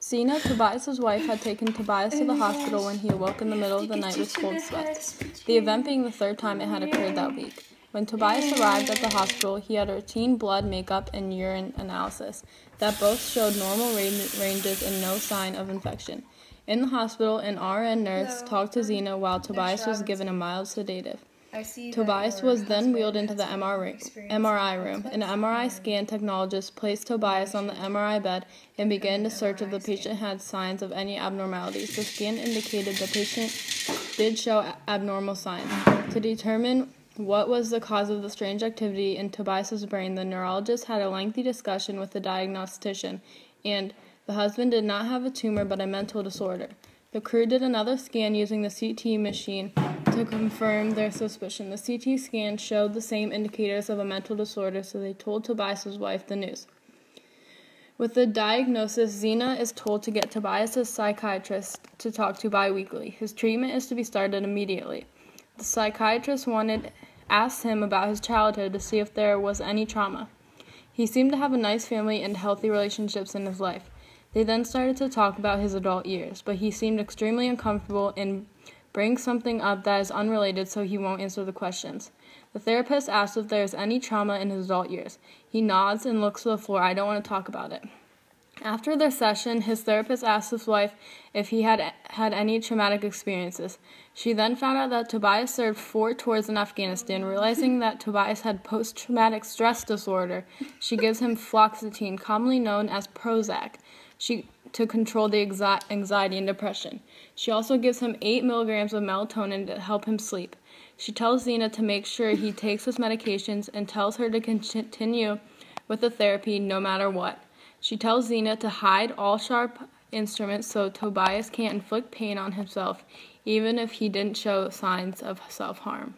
Zena, Tobias's wife, had taken Tobias to the hospital when he awoke in the middle of the night with cold sweats, the event being the third time it had occurred that week. When Tobias arrived at the hospital, he had a routine blood makeup and urine analysis that both showed normal ranges and no sign of infection. In the hospital, an RN nurse talked to Zena while Tobias was given a mild sedative. Tobias was then wheeled into the MRI room. An MRI scan technologist placed Tobias on the MRI bed and began to search if the patient had signs of any abnormalities. The scan indicated the patient did show abnormal signs. To determine what was the cause of the strange activity in Tobias's brain, the neurologist had a lengthy discussion with the diagnostician, and the husband did not have a tumor but a mental disorder. The crew did another scan using the CT machine to confirm their suspicion. The CT scan showed the same indicators of a mental disorder, so they told Tobias's wife the news. With the diagnosis, Zena is told to get Tobias's psychiatrist to talk to biweekly. His treatment is to be started immediately. The psychiatrist asked him about his childhood to see if there was any trauma. He seemed to have a nice family and healthy relationships in his life. They then started to talk about his adult years, but he seemed extremely uncomfortable and brings something up that is unrelated, so he won't answer the questions. The therapist asks if there is any trauma in his adult years. He nods and looks to the floor. I don't want to talk about it. After their session, his therapist asked his wife if he had any traumatic experiences. She then found out that Tobias served 4 tours in Afghanistan. Realizing that Tobias had post-traumatic stress disorder, she gives him fluoxetine, commonly known as Prozac, to control the anxiety and depression. She also gives him 8 milligrams of melatonin to help him sleep. She tells Zena to make sure he takes his medications and tells her to continue with the therapy no matter what. She tells Zena to hide all sharp instruments so Tobias can't inflict pain on himself, even if he didn't show signs of self-harm.